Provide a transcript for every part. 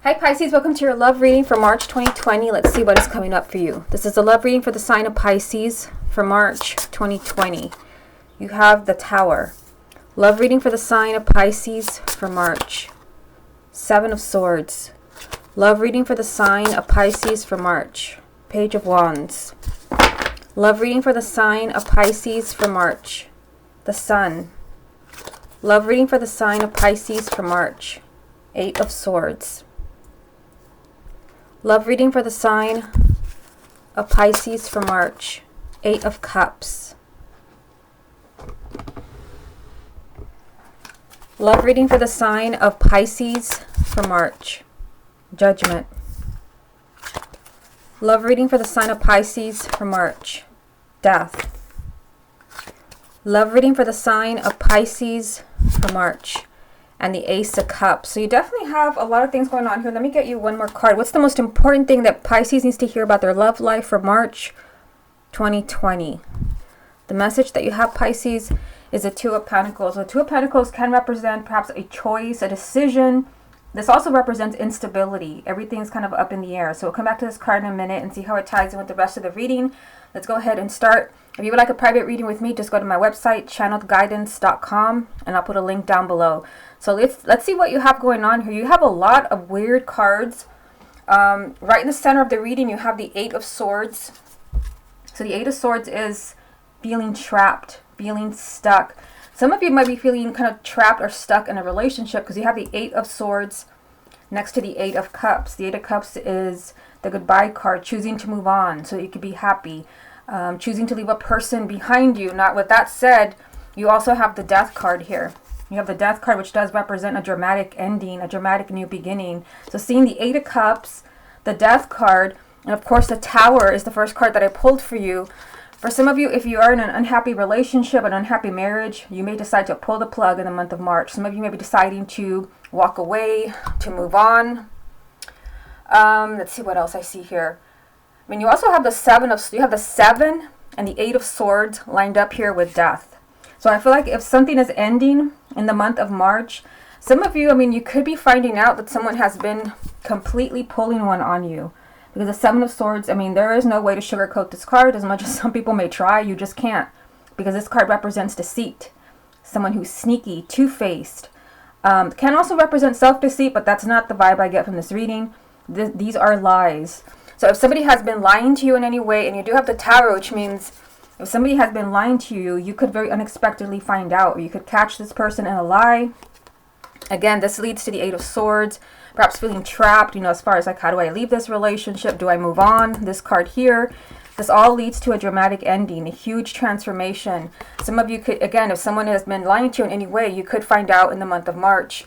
Hi Pisces, welcome to your love reading for March 2020. Let's see what is coming up for you. This is a love reading for the sign of Pisces for March 2020. You have the Tower. Love reading for the sign of Pisces for March. Seven of Swords. Love reading for the sign of Pisces for March. Page of Wands. Love reading for the sign of Pisces for March. The Sun. Love reading for the sign of Pisces for March. Eight of Swords. Love reading for the sign of Pisces for March. Eight of Cups. Love reading for the sign of Pisces for March. Judgment. Love reading for the sign of Pisces for March. Death. Love reading for the sign of Pisces for March. And the Ace of Cups. So you definitely have a lot of things going on here. Let me get you one more card. What's the most important thing that Pisces needs to hear about their love life for March 2020? The message that you have, Pisces, is the Two of Pentacles. The Two of Pentacles can represent perhaps a choice, a decision. This also represents instability. Everything's kind of up in the air. So we'll come back to this card in a minute and see how it ties in with the rest of the reading. Let's go ahead and start. If you would like a private reading with me, just go to my website, channeledguidance.com, and I'll put a link down below. So let's see what you have going on here. You have a lot of weird cards. Right in the center of the reading, you have the Eight of Swords. So the Eight of Swords is feeling trapped, feeling stuck. Some of you might be feeling kind of trapped or stuck in a relationship because you have the Eight of Swords next to the Eight of Cups. The Eight of Cups is the goodbye card, choosing to move on so that you could be happy. Choosing to leave a person behind you. Now, with that said, you also have the Death card here. You have the Death card, which does represent a dramatic ending, a dramatic new beginning. So seeing the Eight of Cups, the Death card, and of course the Tower is the first card that I pulled for you. For some of you, if you are in an unhappy relationship, an unhappy marriage, you may decide to pull the plug in the month of March. Some of you may be deciding to walk away, to move on. Let's see what else I see here. I mean, you also have the Seven and the Eight of Swords lined up here with Death. So I feel like if something is ending in the month of March, some of you, I mean, you could be finding out that someone has been completely pulling one on you. Because the Seven of Swords, I mean, there is no way to sugarcoat this card. As much as some people may try, you just can't. Because this card represents deceit. Someone who's sneaky, two-faced. Can also represent self-deceit, but that's not the vibe I get from this reading. These are lies. So if somebody has been lying to you in any way, and you do have the Tower, which means if somebody has been lying to you, you could very unexpectedly find out, or you could catch this person in a lie. Again, this leads to the Eight of Swords, perhaps feeling trapped, as far as like, how do I leave this relationship? Do I move on? This card here, this all leads to a dramatic ending, a huge transformation. Some of you could, again, if someone has been lying to you in any way, you could find out in the month of March.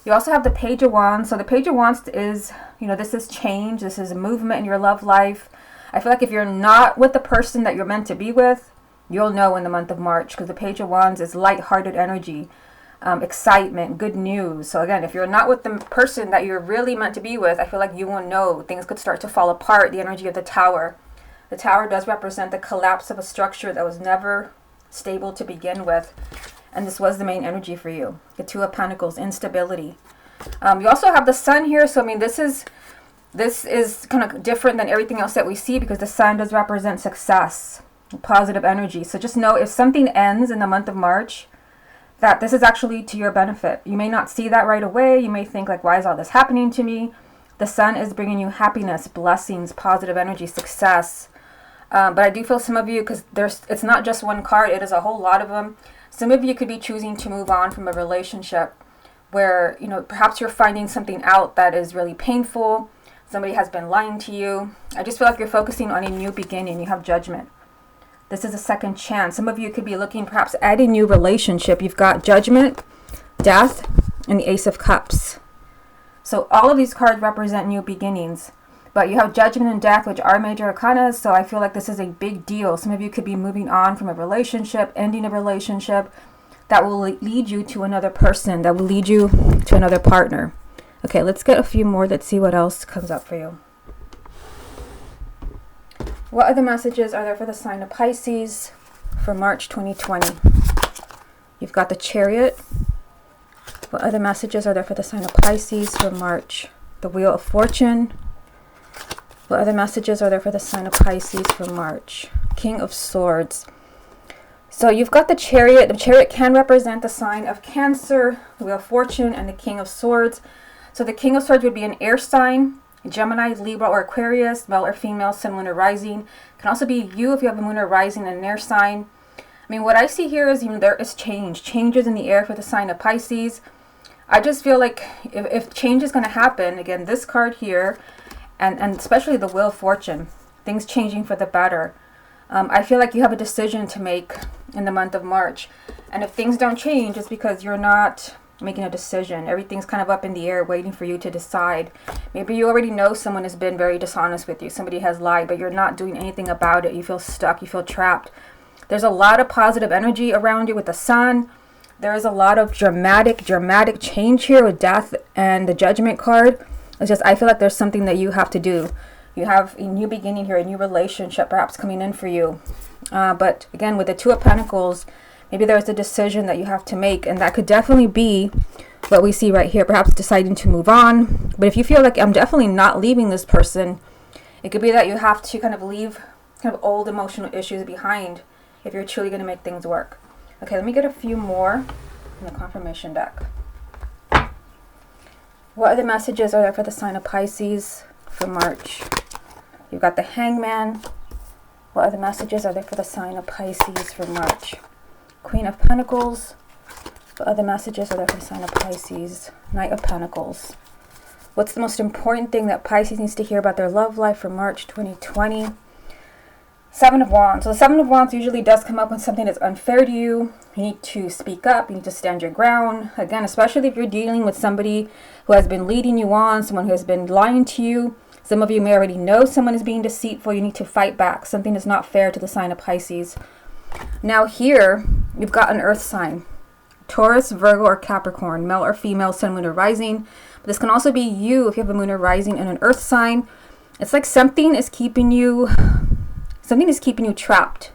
You also have the Page of Wands. So the Page of Wands is, this is change. This is a movement in your love life. I feel like if you're not with the person that you're meant to be with, you'll know in the month of March, because the Page of Wands is light-hearted energy, excitement, good news. So again, if you're not with the person that you're really meant to be with, I feel like you will know. Things could start to fall apart. The energy of the Tower. The Tower does represent the collapse of a structure that was never stable to begin with. And this was the main energy for you. The Two of Pentacles, instability. You also have the Sun here. So, I mean, this is kind of different than everything else that we see, because the Sun does represent success, positive energy. So just know if something ends in the month of March, that this is actually to your benefit. You may not see that right away. You may think like, why is all this happening to me? The Sun is bringing you happiness, blessings, positive energy, success. But I do feel some of you, because it's not just one card, it is a whole lot of them. Some of you could be choosing to move on from a relationship where, perhaps you're finding something out that is really painful. Somebody has been lying to you. I just feel like you're focusing on a new beginning. You have Judgment. This is a second chance. Some of you could be looking perhaps at a new relationship. You've got Judgment, Death, and the Ace of Cups. So all of these cards represent new beginnings. But you have Judgment and Death, which are major arcanas, so I feel like this is a big deal. Some of you could be moving on from a relationship, ending a relationship that will lead you to another person, that will lead you to another partner. Okay, let's get a few more. Let's see what else comes up for you. What other messages are there for the sign of Pisces for March 2020? You've got the Chariot. What other messages are there for the sign of Pisces for March the Wheel of Fortune. What other messages are there for the sign of Pisces for March? King of Swords. So you've got the Chariot. The Chariot can represent the sign of Cancer, the Wheel of Fortune, and the King of Swords. So the King of Swords would be an air sign, Gemini, Libra, or Aquarius, male or female, sun, moon, or rising. Can also be you if you have a moon or rising and an air sign. I mean, what I see here is, there is changes in the air for the sign of Pisces. I just feel like if change is going to happen, again, this card here, and especially the Wheel of Fortune, things changing for the better. I feel like you have a decision to make in the month of March. And if things don't change, it's because you're not making a decision. Everything's kind of up in the air waiting for you to decide. Maybe you already know someone has been very dishonest with you. Somebody has lied, but you're not doing anything about it. You feel stuck. You feel trapped. There's a lot of positive energy around you with the Sun. There is a lot of dramatic change here with Death and the Judgment card. It's just, I feel like there's something that you have to do. You have a new beginning here, a new relationship perhaps coming in for you. But again, with the Two of Pentacles, maybe there's a decision that you have to make, and that could definitely be what we see right here, perhaps deciding to move on. But if you feel like I'm definitely not leaving this person, it could be that you have to kind of leave kind of old emotional issues behind if you're truly going to make things work. Okay, let me get a few more in the confirmation deck. What other messages are there for the sign of Pisces for March? You've got the Hangman. What other messages are there for the sign of Pisces for March? Queen of Pentacles. What other messages are there for the sign of Pisces? Knight of Pentacles. What's the most important thing that Pisces needs to hear about their love life for March 2020? Seven of Wands. So the Seven of Wands usually does come up when something is unfair to you. You need to speak up. You need to stand your ground. Again, especially if you're dealing with somebody who has been leading you on, someone who has been lying to you. Some of you may already know someone is being deceitful. You need to fight back. Something is not fair to the sign of Pisces. Now here, you've got an earth sign. Taurus, Virgo, or Capricorn. Male or female, sun, moon, or rising. But this can also be you if you have a moon or rising and an earth sign. It's like something is keeping you trapped.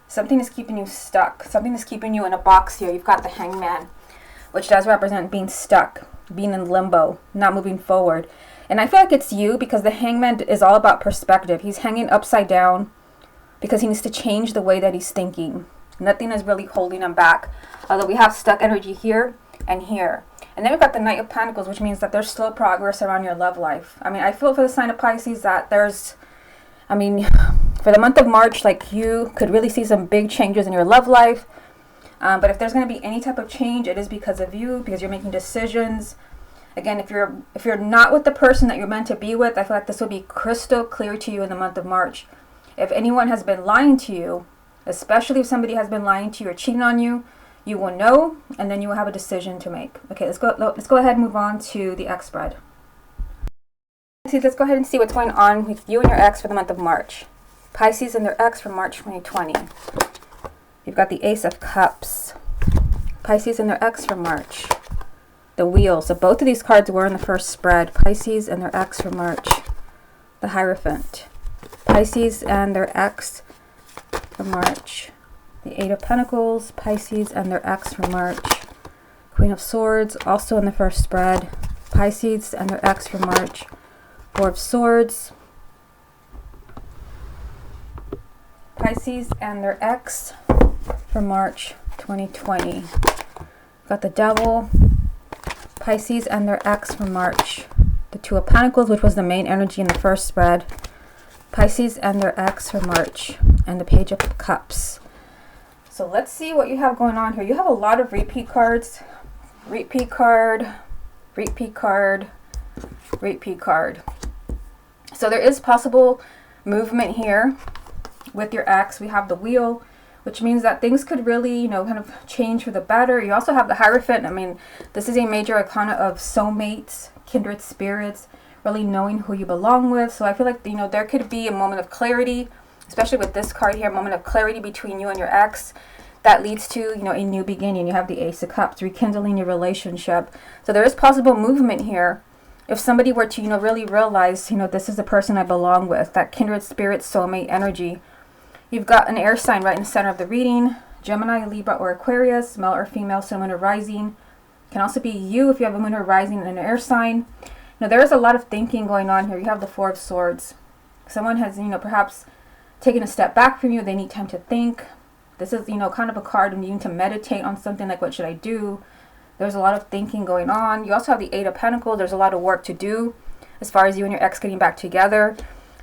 Something is keeping you stuck. Something is keeping you in a box here. You've got the Hangman, which does represent being stuck, being in limbo, not moving forward. And I feel like it's you because the Hangman is all about perspective. He's hanging upside down because he needs to change the way that he's thinking. Nothing is really holding him back. Although we have stuck energy here and here. And then we've got the Knight of Pentacles, which means that there's slow progress around your love life. I mean, I feel for the sign of Pisces that for the month of March, like you could really see some big changes in your love life. But if there's going to be any type of change, it is because of you, because you're making decisions. Again, if you're not with the person that you're meant to be with, I feel like this will be crystal clear to you in the month of March. If anyone has been lying to you, especially if somebody has been lying to you or cheating on you, you will know, and then you will have a decision to make. Okay, let's go ahead and move on to the ex spread. Let's go ahead and see what's going on with you and your ex for the month of March. Pisces and their ex for March 2020. You've got the Ace of Cups. Pisces and their ex for March. The Wheel. So both of these cards were in the first spread. Pisces and their ex for March. The Hierophant. Pisces and their ex for March. The Eight of Pentacles. Pisces and their ex for March. Queen of Swords, also in the first spread. Pisces and their ex for March. Four of Swords. Pisces and their ex for March 2020. Got the Devil. Pisces and their ex for March. The Two of Pentacles, which was the main energy in the first spread. Pisces and their ex for March. And the Page of Cups. So let's see what you have going on here. You have a lot of repeat cards. Repeat card. Repeat card. Repeat card. So there is possible movement here with your ex. We have the Wheel, which means that things could really, kind of change for the better. You also have the Hierophant. I mean, this is a major arcana of soulmates, kindred spirits, really knowing who you belong with. So I feel like, there could be a moment of clarity, especially with this card here, a moment of clarity between you and your ex that leads to, a new beginning. You have the Ace of Cups, rekindling your relationship. So there is possible movement here. If somebody were to, really realize, this is the person I belong with, that kindred spirit, soulmate energy. You've got an air sign right in the center of the reading. Gemini, Libra, or Aquarius, male or female, sun, moon, or rising. Can also be you if you have a moon or rising and an air sign. Now, there is a lot of thinking going on here. You have the Four of Swords. Someone has, perhaps taken a step back from you. They need time to think. This is, kind of a card of needing to meditate on something like, what should I do? There's a lot of thinking going on. You also have the Eight of Pentacles. There's a lot of work to do as far as you and your ex getting back together.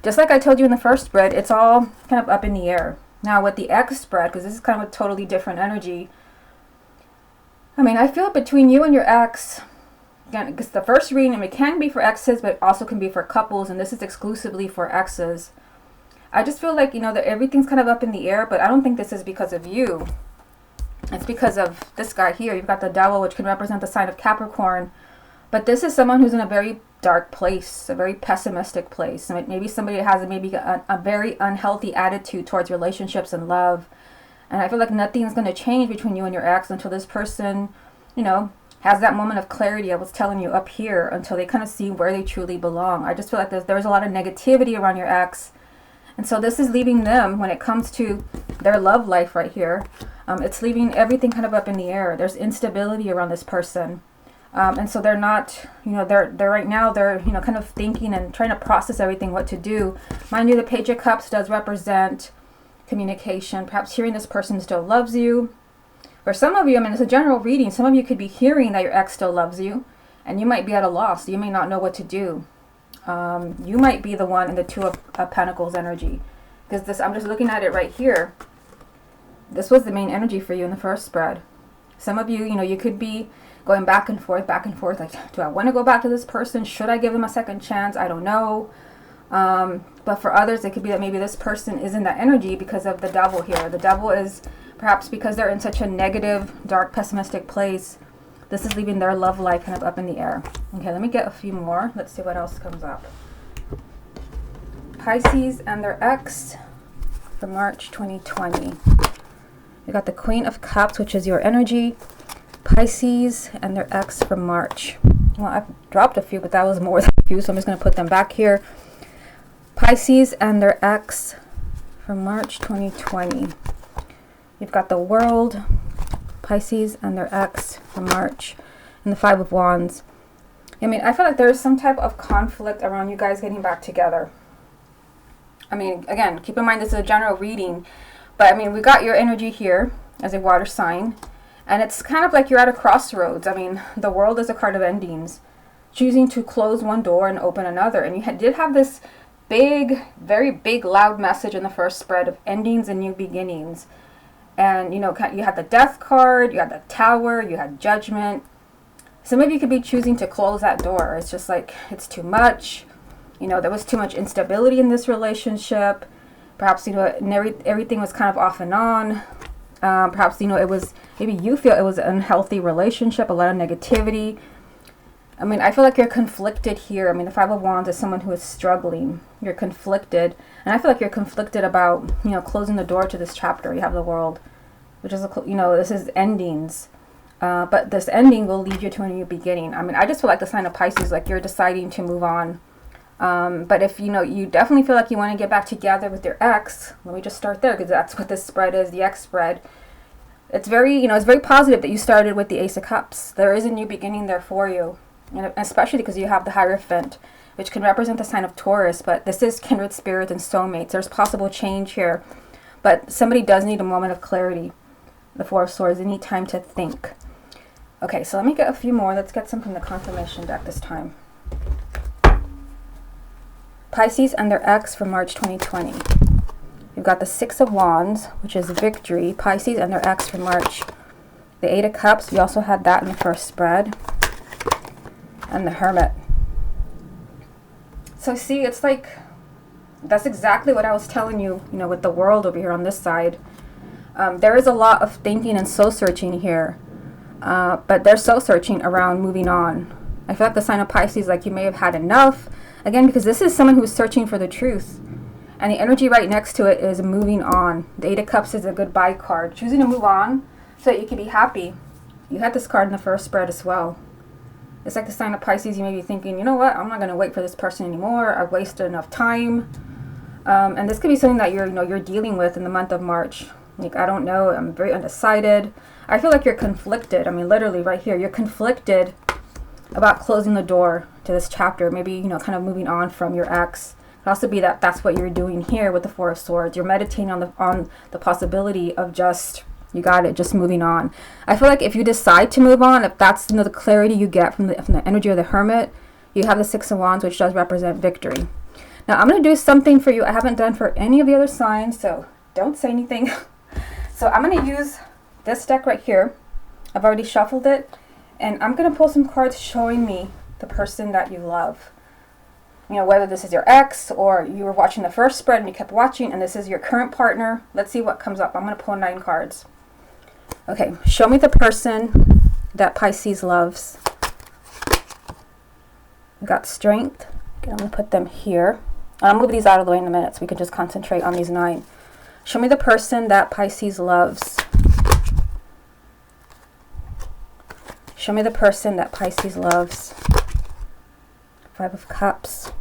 Just like I told you in the first spread, it's all kind of up in the air. Now, with the ex spread, because this is kind of a totally different energy, I mean, I feel between you and your ex, again, because the first reading, it can be for exes, but it also can be for couples, and this is exclusively for exes. I just feel like, that everything's kind of up in the air, but I don't think this is because of you. It's because of this guy here. You've got the Devil, which can represent the sign of Capricorn. But this is someone who's in a very dark place, a very pessimistic place. Maybe somebody has a very unhealthy attitude towards relationships and love. And I feel like nothing's going to change between you and your ex until this person, has that moment of clarity I was telling you up here, until they kind of see where they truly belong. I just feel like there's a lot of negativity around your ex. And so this is leaving them, when it comes to their love life right here, it's leaving everything kind of up in the air. There's instability around this person. And so they're not, they're right now, they're, kind of thinking and trying to process everything, what to do. Mind you, the Page of Cups does represent communication. Perhaps hearing this person still loves you. For some of you, it's a general reading. Some of you could be hearing that your ex still loves you, and you might be at a loss. You may not know what to do. You might be the one in the Two of Pentacles energy. Because this, I'm just looking at it right here. This was the main energy for you in the first spread. Some of you, you could be going back and forth, like, do I want to go back to this person? Should I give them a second chance? I don't know. But for others, it could be that maybe this person is in that energy because of the Devil here. The Devil is perhaps because they're in such a negative, dark, pessimistic place. This is leaving their love life kind of up in the air. Okay, let me get a few more. Let's see what else comes up. Pisces and their ex for March 2020. You got the Queen of Cups, which is your energy. Pisces and their ex for March. Well, I've dropped a few, but that was more than a few, so I'm just going to put them back here. Pisces and their ex for March 2020. You've got the World, Pisces and their ex for March, and the Five of Wands. I feel like there's some type of conflict around you guys getting back together. Again, keep in mind this is a general reading, but we got your energy here as a water sign, and it's kind of like you're at a crossroads. The World is a card of endings, choosing to close one door and open another, and you did have this big, very big, loud message in the first spread of endings and new beginnings. And, you had the Death card, you had the Tower, you had Judgment. Some of you could be choosing to close that door. It's just like, it's too much. There was too much instability in this relationship. Perhaps, everything was kind of off and on. Perhaps, it was, maybe you feel it was an unhealthy relationship, a lot of negativity. I feel like you're conflicted here. The Five of Wands is someone who is struggling. You're conflicted. And I feel like you're conflicted about, closing the door to this chapter. You have the World, which is, this is endings. But this ending will lead you to a new beginning. I just feel like the sign of Pisces, like you're deciding to move on. But if, you definitely feel like you want to get back together with your ex, let me just start there, because that's what this spread is, the ex spread. It's very, it's very positive that you started with the Ace of Cups. There is a new beginning there for you. And especially because you have the Hierophant, which can represent the sign of Taurus, but this is kindred spirits and soulmates. There's possible change here, but somebody does need a moment of clarity. The Four of Swords, they need time to think. Okay, so let me get a few more. Let's get some from the confirmation deck this time. Pisces and their ex for March 2020. You've got the Six of Wands, which is victory. Pisces and their ex for March. The Eight of Cups, we also had that in the first spread. And the Hermit. So see, it's like, that's exactly what I was telling you, with the World over here on this side. There is a lot of thinking and soul searching here. But they're soul searching around moving on. I feel like the sign of Pisces, like you may have had enough. Again, because this is someone who's searching for the truth. And the energy right next to it is moving on. The Eight of Cups is a goodbye card. Choosing to move on so that you can be happy. You had this card in the first spread as well. It's like the sign of Pisces, you may be thinking, you know what, I'm not going to wait for this person anymore. I've wasted enough time. And this could be something that you're dealing with in the month of March. Like, I don't know, I'm very undecided. I feel like you're conflicted. Literally right here, you're conflicted about closing the door to this chapter. Maybe, you know, kind of moving on from your ex. It could also be that that's what you're doing here with the Four of Swords. You're meditating on the possibility of just, you got it, just moving on. I feel like if you decide to move on, if that's, you know, the clarity you get from the energy of the Hermit, you have the Six of Wands, which does represent victory. Now, I'm going to do something for you I haven't done for any of the other signs, so don't say anything. So I'm going to use this deck right here. I've already shuffled it, and I'm going to pull some cards showing me the person that you love. You know, whether this is your ex or you were watching the first spread and you kept watching and this is your current partner. Let's see what comes up. I'm going to pull 9 cards. Okay, show me the person that Pisces loves. We got Strength. Okay, I'm going to put them here. I'll move these out of the way in a minute so we can just concentrate on these 9. Show me the person that Pisces loves. Show me the person that Pisces loves. 5 of Cups.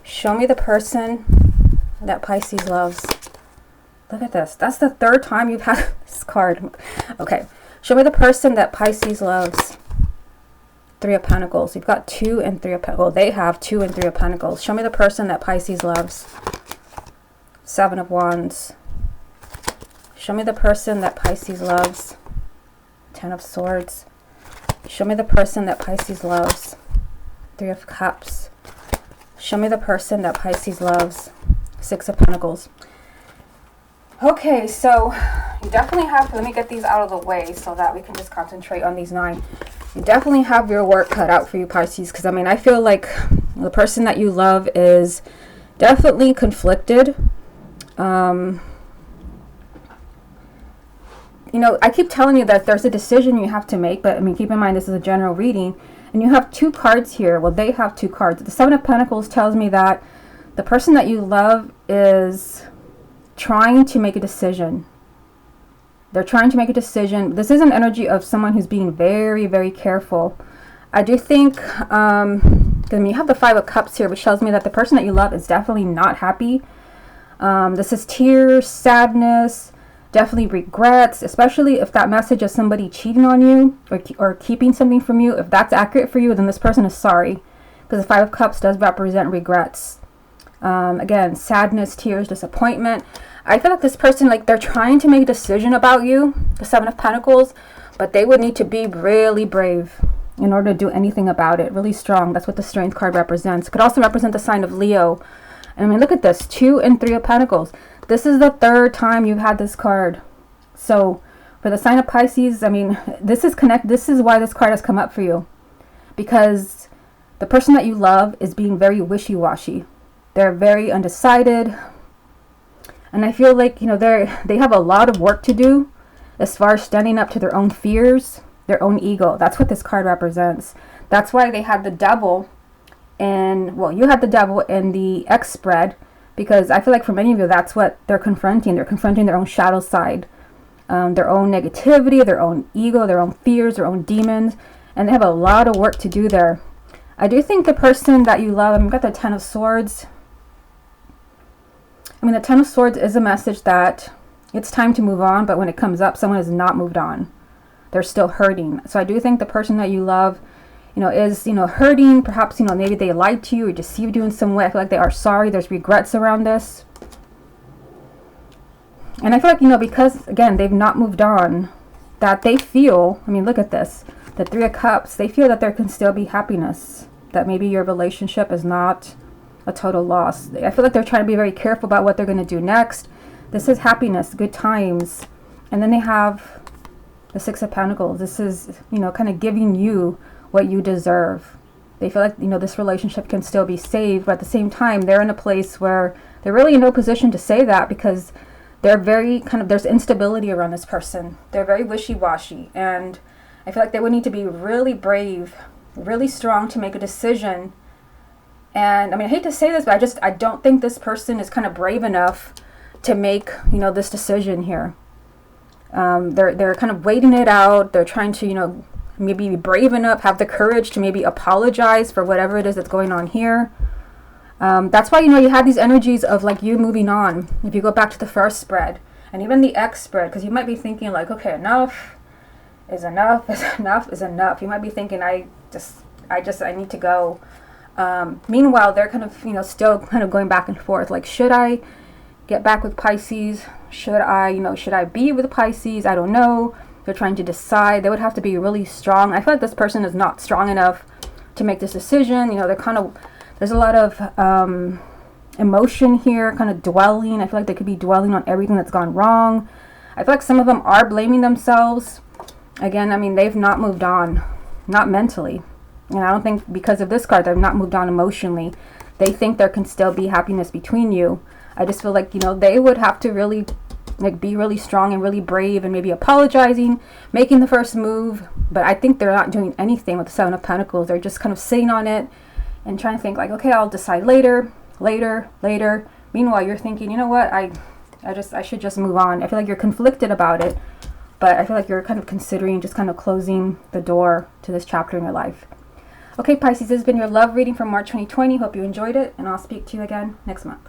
Show me the person that Pisces loves. Look at this. That's the 3rd time you've had this card. Okay. Show me the person that Pisces loves. 3 of Pentacles. You've got 2 and 3 of Pentacles. Well, they have 2 and 3 of Pentacles. Show me the person that Pisces loves. 7 of Wands. Show me the person that Pisces loves. 10 of Swords. Show me the person that Pisces loves. 3 of Cups. Show me the person that Pisces loves. 6 of Pentacles. Okay, so you definitely have, let me get these out of the way so that we can just concentrate on these 9. You definitely have your work cut out for you, Pisces, because I mean, I feel like the person that you love is definitely conflicted. You know, I keep telling you that there's a decision you have to make, but I mean, keep in mind, this is a general reading, and you have 2 cards here. Well, they have 2 cards. The 7 of Pentacles tells me that the person that you love is trying to make a decision. They're trying to make a decision. This is an energy of someone who's being very, very careful. I do think, then you have the 5 of Cups here, which tells me that the person that you love is definitely not happy. This is tears, sadness, definitely regrets, especially if that message of somebody cheating on you or keeping something from you. If that's accurate for you, then this person is sorry, because the 5 of Cups does represent regrets. Again, sadness, tears, disappointment. I feel like this person, like, they're trying to make a decision about you, the 7 of Pentacles, but they would need to be really brave in order to do anything about it. Really strong. That's what the Strength card represents. It could also represent the sign of Leo. And I mean, look at this, 2 and 3 of Pentacles. This is the 3rd time you've had this card. So for the sign of Pisces, I mean, this is why this card has come up for you, because the person that you love is being very wishy-washy. They're very undecided. And I feel like, you know, they have a lot of work to do as far as standing up to their own fears, their own ego. That's what this card represents. That's why they had the Devil, and, well, you had the Devil in the X spread, because I feel like for many of you, that's what they're confronting. They're confronting their own shadow side, their own negativity, their own ego, their own fears, their own demons, and they have a lot of work to do there. I do think the person that you love, I've got the 10 of Swords. I mean, the 10 of Swords is a message that it's time to move on, but when it comes up, someone has not moved on. They're still hurting. So I do think the person that you love, you know, is, you know, hurting. Perhaps, you know, maybe they lied to you or deceived you in some way. I feel like they are sorry. There's regrets around this. And I feel like, you know, because, again, they've not moved on, that they feel, I mean, look at this, the 3 of Cups, they feel that there can still be happiness, that maybe your relationship is not a total loss. I feel like they're trying to be very careful about what they're going to do next. This is happiness, good times. And then they have the 6 of Pentacles. This is, you know, kind of giving you what you deserve. They feel like, you know, this relationship can still be saved, but at the same time, they're in a place where they're really in no position to say that, because they're very kind of, there's instability around this person. They're very wishy-washy, and I feel like they would need to be really brave, really strong to make a decision. And I mean, I hate to say this, but I don't think this person is kind of brave enough to make, you know, this decision here. They're kind of waiting it out. They're trying to, you know, maybe be brave enough, have the courage to maybe apologize for whatever it is that's going on here. That's why, you know, you have these energies of like you moving on. If you go back to the first spread and even the X spread, because you might be thinking like, okay, enough is enough is enough is enough. You might be thinking, I need to go. Meanwhile, they're kind of, still kind of going back and forth. Like, should I get back with Pisces? Should I be with Pisces? I don't know. They're trying to decide. They would have to be really strong. I feel like this person is not strong enough to make this decision. There's a lot of emotion here, kind of dwelling. I feel like they could be dwelling on everything that's gone wrong. I feel like some of them are blaming themselves. Again, I mean, they've not moved on, not mentally. And I don't think because of this card, they've not moved on emotionally. They think there can still be happiness between you. I just feel like, they would have to really be really strong and really brave and maybe apologizing, making the first move. But I think they're not doing anything with the Seven of Pentacles. They're just kind of sitting on it and trying to think like, okay, I'll decide later. Meanwhile, you're thinking, you know what, I should just move on. I feel like you're conflicted about it, but I feel like you're kind of considering just kind of closing the door to this chapter in your life. Okay, Pisces, this has been your love reading for March 2020. Hope you enjoyed it, and I'll speak to you again next month.